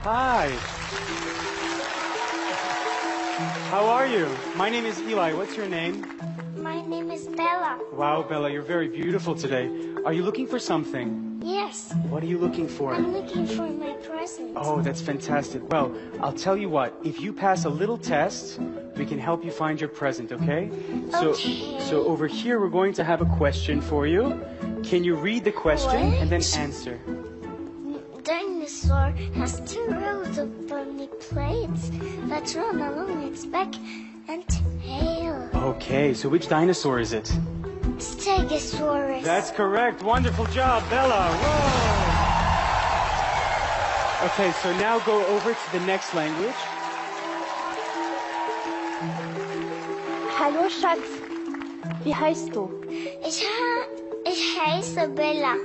Hi. How are you? My name is Eli. What's your name? My name is Bella. Wow, Bella, you're very beautiful today. Are you looking for something? Yes. What are you looking for? I'm looking for my present. Oh, that's fantastic. Well, I'll tell you what. If you pass a little test, we can help you find your present, okay? Okay. So over here, we're going to have a question for you. Can you read the question and then answer? Dinosaur has 2 rows of bony plates that run along its back and tail. Okay, so which dinosaur is it? Stegosaurus. That's correct. Wonderful job, Bella. Whoa! Okay, so now go over to the next language. Hallo Schatz, wie heißt du? Ich heiße Bella.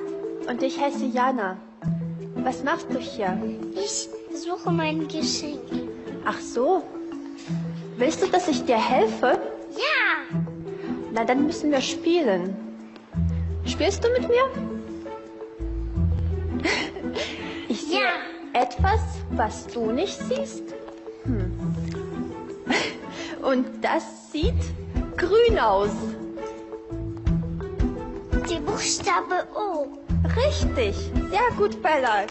Und ich heiße Jana. Was machst du hier? Ich suche mein Geschenk. Ach so. Willst du, dass ich dir helfe? Ja! Na, dann müssen wir spielen. Spielst du mit mir? Ich sehe etwas, was du nicht siehst. Und das sieht grün aus. Die Buchstabe O. Richtig. Sehr gut, Bella.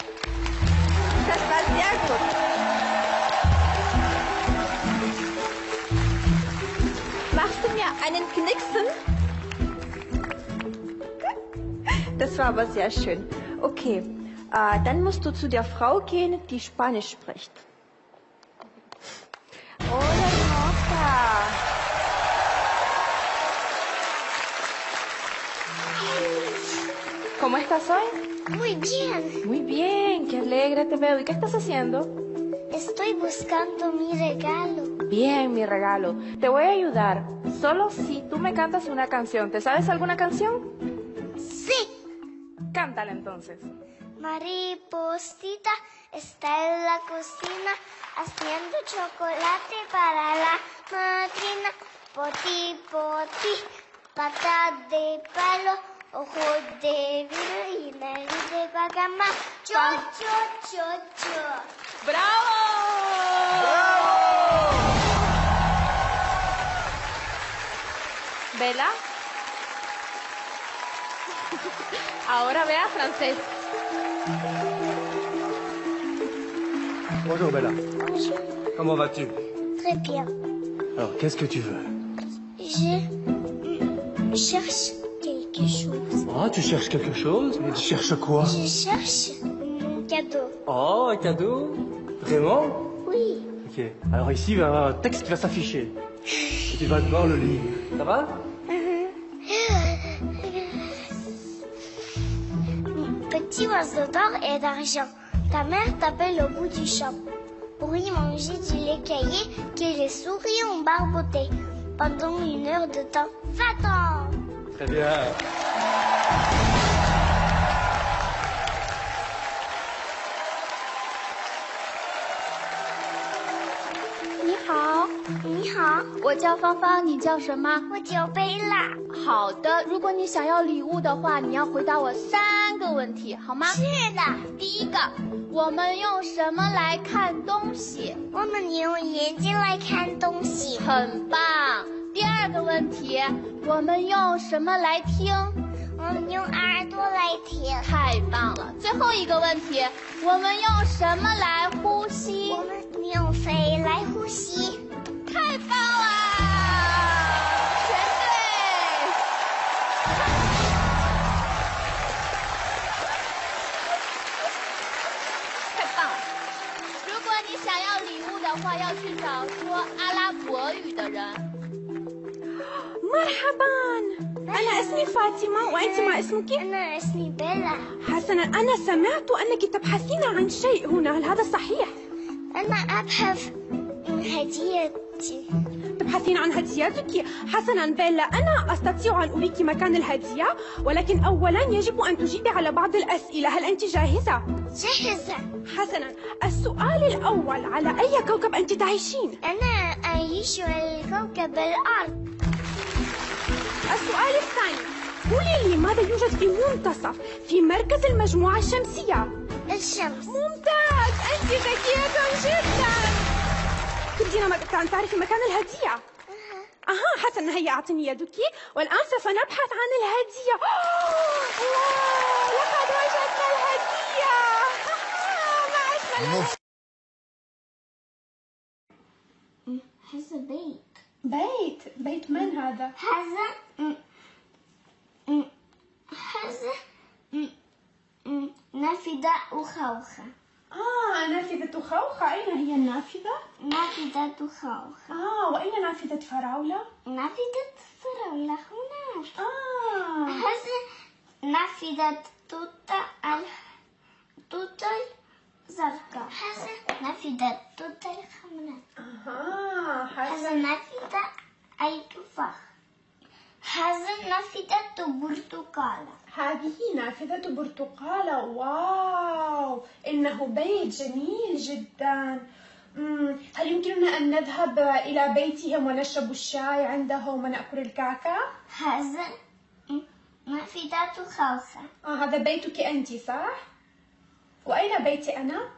Das war sehr gut. Machst du mir einen Knicksen? Das war aber sehr schön. Okay, dann musst du zu der Frau gehen, die Spanisch spricht. Hola, Nota. ¿Cómo estás hoy? Muy bien. Muy bien, qué alegre te veo. ¿Y qué estás haciendo? Estoy buscando mi regalo. Bien, mi regalo. Te voy a ayudar. Solo si tú me cantas una canción. ¿Te sabes alguna canción? Sí. Cántala entonces. Mariposita está en la cocina haciendo chocolate para la madrina. Poti, poti, pata de palo, ojos de vidrio y nariz de bacama. Cho, cho, cho, cho. ¡Bravo! ¿Bella? Ahora vea francés. Bonjour Bella. Bonjour. Comment vas-tu? Très bien. Alors, qu'est-ce que tu veux? Je cherche quelque chose. Ah, tu cherches quelque chose? Mais tu cherches quoi? Je cherche mon cadeau. Oh, un cadeau? Vraiment? Oui. Ok. Alors ici, il va y avoir un texte qui va s'afficher. Et tu vas devoir le lire. Ça va? Petit oiseau d'or et d'argent, ta mère t'appelle au bout du champ. Pour y manger du lait caillé que les souris ont barboté. Pendant 1 heure de temps, va-t'en! Très bien. 你好，你好，我叫芳芳，你叫什么？我叫贝拉。好的，如果你想要礼物的话，你要回答我3个问题，好吗？是的。第一个，我们用什么来看东西？我们用眼睛来看东西。很棒。第2个问题，我们用什么来听？我们用耳朵来听。太棒了。最后一个问题，我们用什么来呼吸？我们用肺来呼吸。太棒了，全对。太棒了。如果你想要礼物的话，要去找说阿拉伯语的人。مرحبا أنا اسمي فاطمة وأنت ما اسمك؟ أنا اسمي بيلا. حسنا أنا سمعت أنك تبحثين عن شيء هنا هل هذا صحيح؟ أنا أبحث عن هديتي. تبحثين عن هديتك؟ حسنا بيلا أنا أستطيع أن أريك مكان الهدية ولكن أولا يجب أن تجيبي على بعض الأسئلة هل أنت جاهزة؟ جاهزة. حسنا السؤال الأول على أي كوكب أنت تعيشين؟ أنا أعيش على كوكب الأرض. السؤال الثاني قولي لي ماذا يوجد في منتصف في مركز المجموعة الشمسية؟ الشمس. ممتاز، أنت ذكية جدا. تريدين تعرفي مكان الهدية؟ حسنا، هيا أعطني يدك، والآن سوف نبحث عن الهدية. واو، لقد وجدنا الهدية. ما أجمل. هذا بيت من هذا؟ هذا نافذة وخوخة. نافذة خوخة. أين هي النافذة؟ نافذة خوخة. وأين نافذة فراولة؟ نافذة فراولة هناك. هذا نافذة توتة الزرقاء. هذا نافذة توتة الحمراء. هذا نافذة التفاح. هذا نافذة برتقالة. هذه نافذة برتقالة. واو، إنه بيت جميل جدا. هل يمكننا أن نذهب إلى بيتهم ونشرب الشاي عندهم ونأكل الكعكة؟ هذا نافذة خوخة. هذا بيتك أنت، صح؟ وأين بيتي أنا؟